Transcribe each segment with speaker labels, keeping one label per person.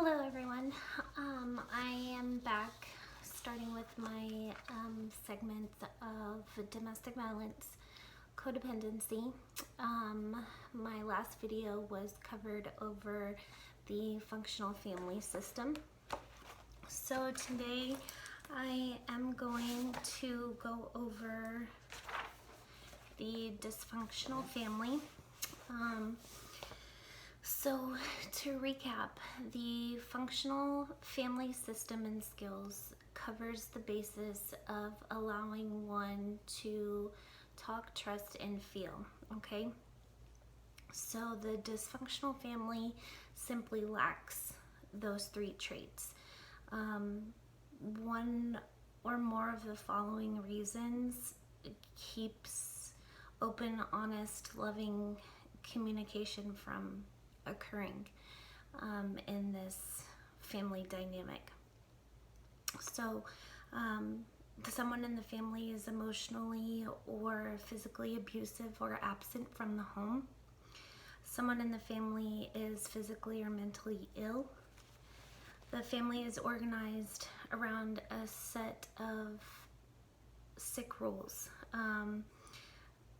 Speaker 1: Hello everyone. I am back starting with my segment of domestic violence codependency. My last video was covered over the functional family system. So today I am going to go over the dysfunctional family. So to recap, the functional family system and skills covers the basis of allowing one to talk, trust, and feel, okay? So the dysfunctional family simply lacks those three traits. One or more of the following reasons keeps open, honest, loving communication from occurring in this family dynamic. So someone in the family is emotionally or physically abusive or absent from the home. Someone in the family is physically or mentally ill. The family is organized around a set of sick rules,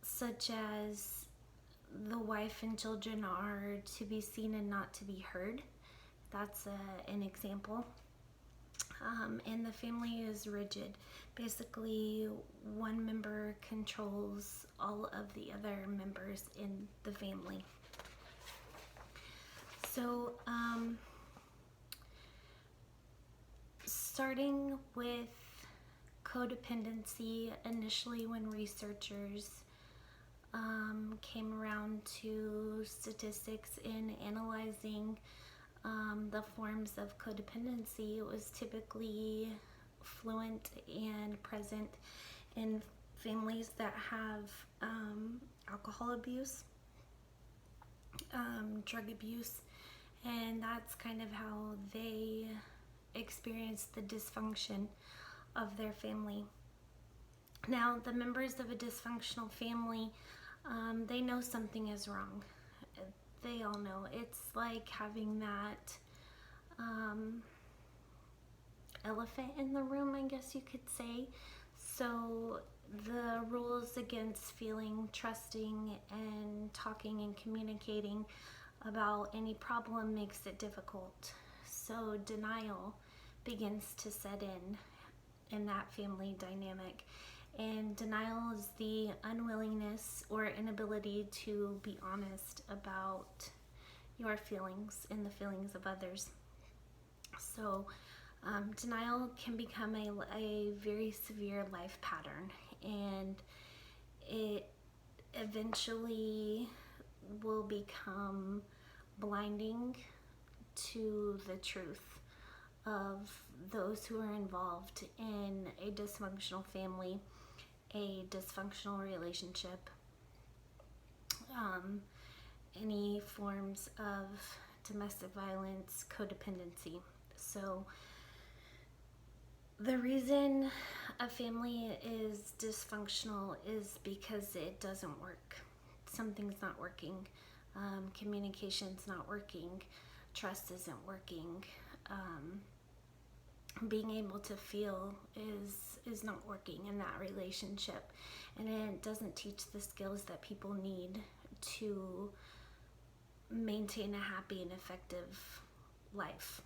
Speaker 1: such as the wife and children are to be seen and not to be heard. That's an example. And the family is rigid. Basically, one member controls all of the other members in the family. So, starting with codependency, initially when researchers came around to statistics in analyzing the forms of codependency, it was typically fluent and present in families that have alcohol abuse, drug abuse, and that's kind of how they experience the dysfunction of their family. Now, the members of a dysfunctional family, they know something is wrong. They all know. It's like having that elephant in the room, I guess you could say. So the rules against feeling, trusting, and talking and communicating about any problem makes it difficult. So denial begins to set in that family dynamic. And denial is the unwillingness or inability to be honest about your feelings and the feelings of others. So denial can become a very severe life pattern, and it eventually will become blinding to the truth of those who are involved in a dysfunctional family, a dysfunctional relationship, any forms of domestic violence, codependency. So the reason a family is dysfunctional is because it doesn't work. Something's not working. Communication's not working. Trust isn't working. Being able to feel is not working in that relationship, and it doesn't teach the skills that people need to maintain a happy and effective life.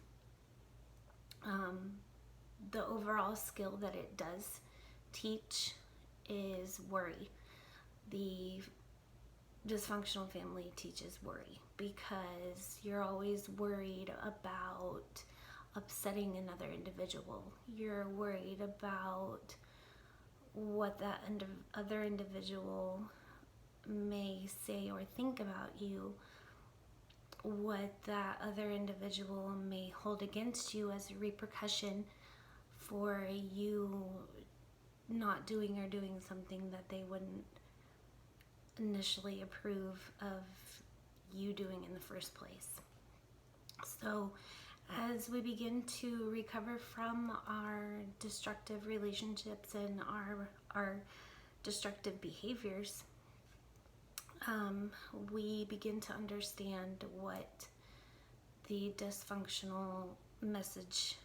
Speaker 1: The overall skill that it does teach is worry. The dysfunctional family teaches worry because you're always worried about upsetting another individual. You're worried about what that other individual may say or think about you, what that other individual may hold against you as a repercussion for you not doing or doing something that they wouldn't initially approve of you doing in the first place. So as we begin to recover from our destructive relationships and our destructive behaviors, we begin to understand what the dysfunctional message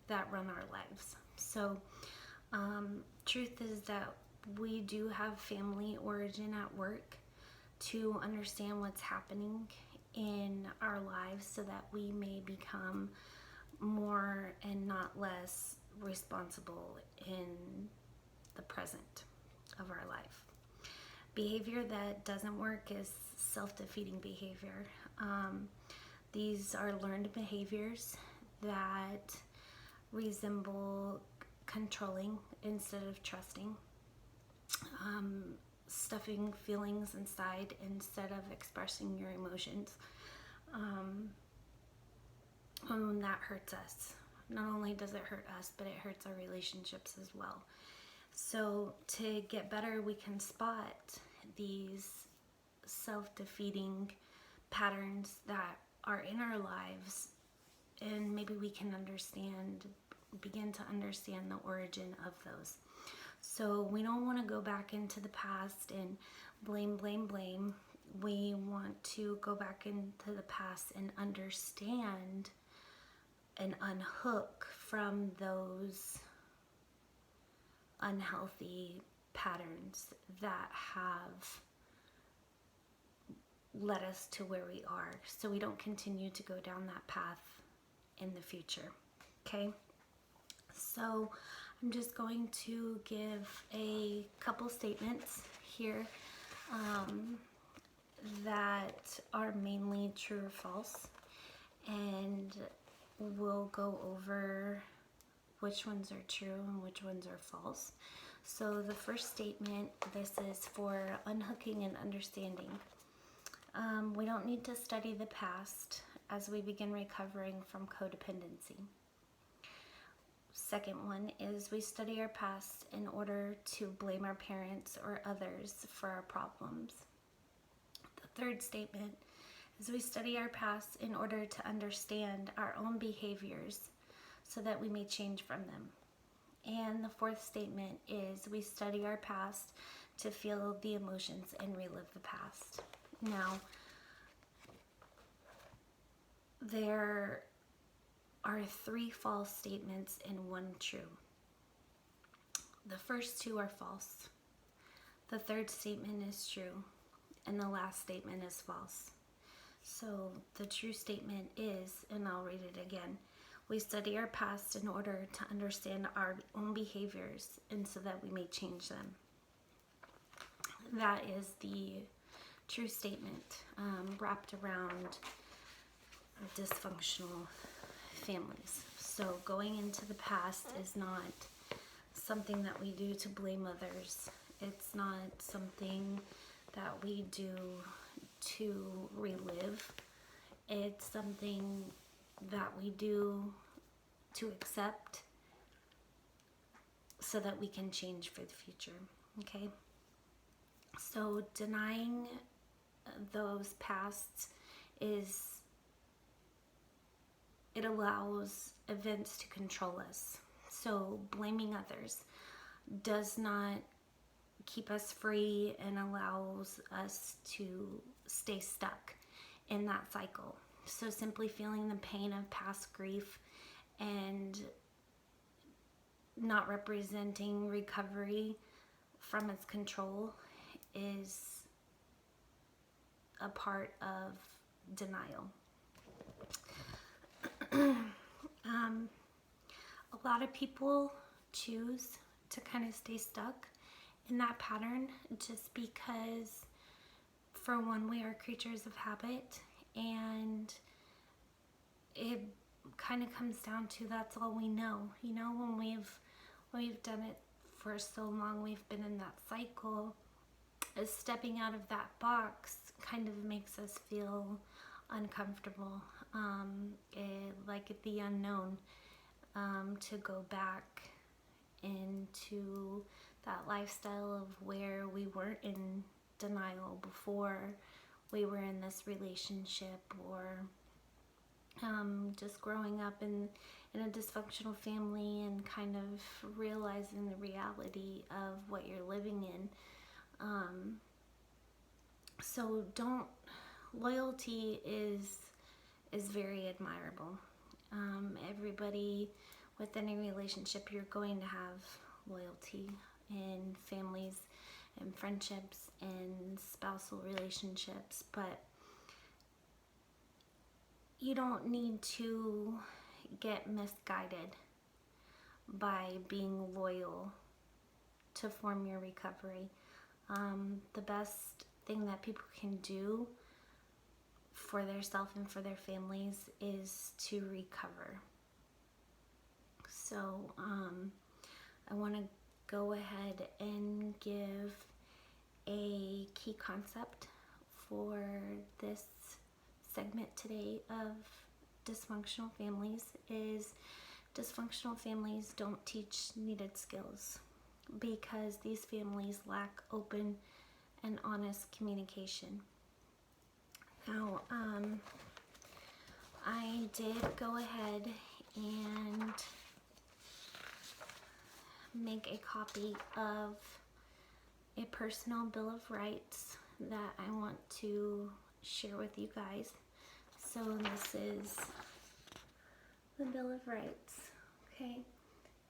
Speaker 1: that run our lives. So truth is that we do have family origin at work to understand what's happening in our lives so that we may become more and not less responsible in the present of our life. Behavior that doesn't work is self-defeating behavior. These are learned behaviors that resemble controlling instead of trusting, stuffing feelings inside instead of expressing your emotions. And that hurts us. Not only does it hurt us, but it hurts our relationships as well. So to get better, we can spot these self-defeating patterns that are in our lives, and maybe we can begin to understand the origin of those. So we don't want to go back into the past and blame. We want to go back into the past and understand and unhook from those unhealthy patterns that have led us to where we are, so we don't continue to go down that path in the future. Okay, so I'm just going to give a couple statements here that are mainly true or false, and we'll go over which ones are true and which ones are false. So the first statement, this is for unhooking and understanding. We don't need to study the past as we begin recovering from codependency. Second one is we study our past in order to blame our parents or others for our problems. The third statement is we study our past in order to understand our own behaviors so that we may change from them. And the fourth statement is we study our past to feel the emotions and relive the past. Now, there are 3 false statements and 1 true. The first 2 are false. The third statement is true, and the last statement is false. So the true statement is, and I'll read it again, we study our past in order to understand our own behaviors and so that we may change them. That is the true statement wrapped around dysfunctional families. So going into the past is not something that we do to blame others. It's not something that we do to relive. It's something that we do to accept so that we can change for the future. Okay? So denying those pasts it allows events to control us. So blaming others does not keep us free and allows us to stay stuck in that cycle. So simply feeling the pain of past grief and not representing recovery from its control is a part of denial. A lot of people choose to kind of stay stuck in that pattern just because, for one, we are creatures of habit, and it kind of comes down to that's all we know. You know, when we've done it for so long, we've been in that cycle. Stepping out of that box kind of makes us feel uncomfortable, like the unknown, to go back into that lifestyle of where we weren't in denial before we were in this relationship, or just growing up in a dysfunctional family and kind of realizing the reality of what you're living in. So loyalty is is very admirable. Everybody within a relationship, you're going to have loyalty in families and friendships and spousal relationships, but you don't need to get misguided by being loyal to form your recovery. The best thing that people can do for themselves and for their families is to recover. So I want to go ahead and give a key concept for this segment today of dysfunctional families. Is dysfunctional families don't teach needed skills because these families lack open and honest communication. Now, I did go ahead and make a copy of a personal Bill of Rights that I want to share with you guys. So this is the Bill of Rights, okay?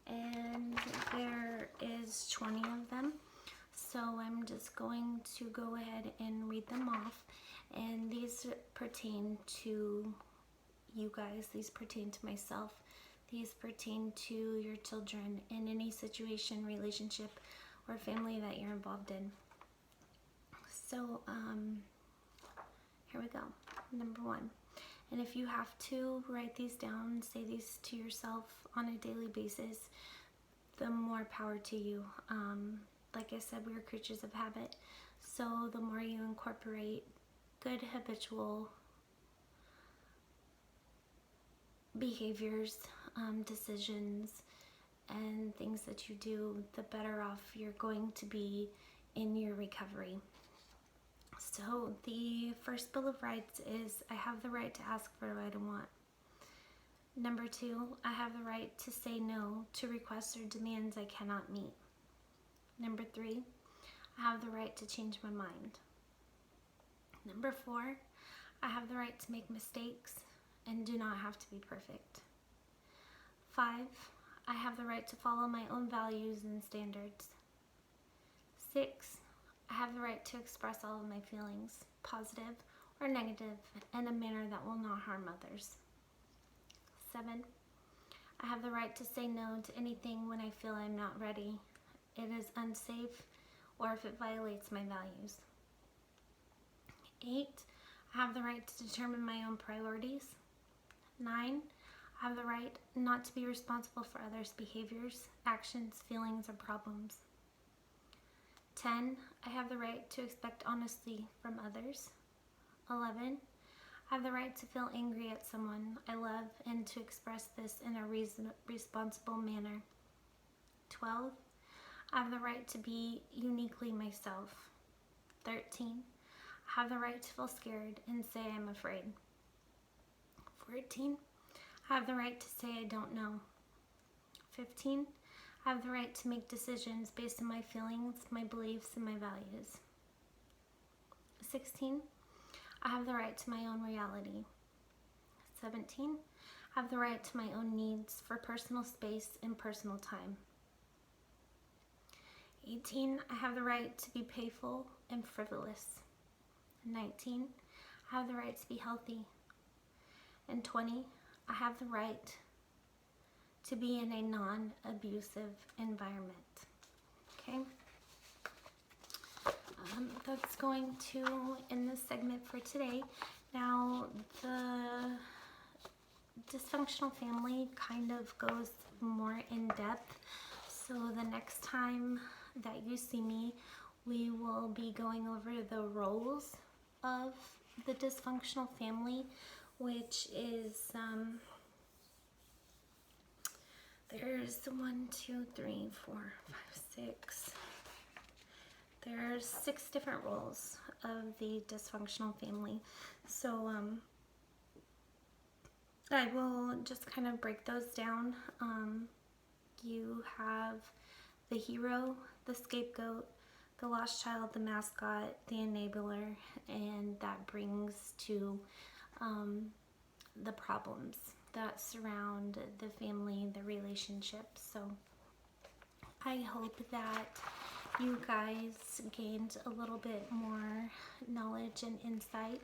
Speaker 1: And there is 20 of them. So I'm just going to go ahead and read them off. And these pertain to you guys. These pertain to myself. These pertain to your children in any situation, relationship, or family that you're involved in. So, here we go. Number 1. And if you have to write these down, say these to yourself on a daily basis, the more power to you. Like I said, we're creatures of habit. So the more you incorporate good habitual behaviors, decisions, and things that you do, the better off you're going to be in your recovery. So the first Bill of Rights is, I have the right to ask for what I want. Number 2, I have the right to say no to requests or demands I cannot meet. Number 3, I have the right to change my mind. Number 4, I have the right to make mistakes and do not have to be perfect. 5, I have the right to follow my own values and standards. 6, I have the right to express all of my feelings, positive or negative, in a manner that will not harm others. 7, I have the right to say no to anything when I feel I'm not ready, it is unsafe, or if it violates my values. 8, I have the right to determine my own priorities. 9, I have the right not to be responsible for others' behaviors, actions, feelings, or problems. 10, I have the right to expect honesty from others. 11, I have the right to feel angry at someone I love and to express this in a responsible manner. 12, I have the right to be uniquely myself. 13, I have the right to feel scared and say I'm afraid. 14, I have the right to say I don't know. 15, I have the right to make decisions based on my feelings, my beliefs, and my values. 16, I have the right to my own reality. 17, I have the right to my own needs for personal space and personal time. 18, I have the right to be playful and frivolous. 19, I have the right to be healthy. And 20, I have the right to be in a non-abusive environment. Okay? That's going to end this segment for today. Now, the dysfunctional family kind of goes more in depth. So the next time that you see me, we will be going over the roles of the dysfunctional family, which is, there's 1, 2, 3, 4, 5, 6. There's 6 different roles of the dysfunctional family. So I will just kind of break those down. You have the hero, the scapegoat, the lost child, the mascot, the enabler, and that brings to the problems that surround the family, the relationship. So I hope that you guys gained a little bit more knowledge and insight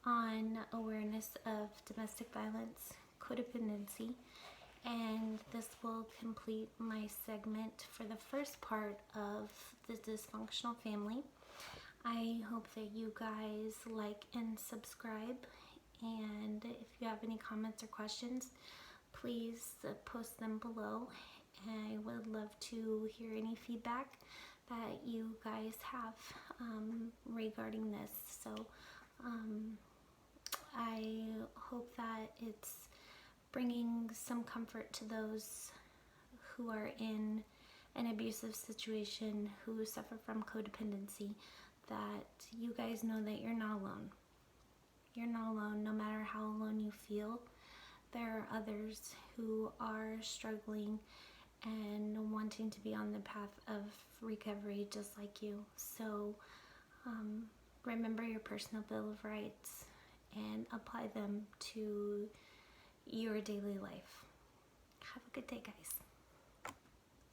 Speaker 1: on awareness of domestic violence, codependency, and this will complete my segment for the first part of the dysfunctional family. I hope that you guys like and subscribe, and if you have any comments or questions, please post them below. I would love to hear any feedback that you guys have regarding this. So I hope that it's bringing some comfort to those who are in an abusive situation, who suffer from codependency, that you guys know that you're not alone. You're not alone, no matter how alone you feel. There are others who are struggling and wanting to be on the path of recovery just like you. So remember your personal Bill of Rights and apply them to your daily life. Have a good day, guys.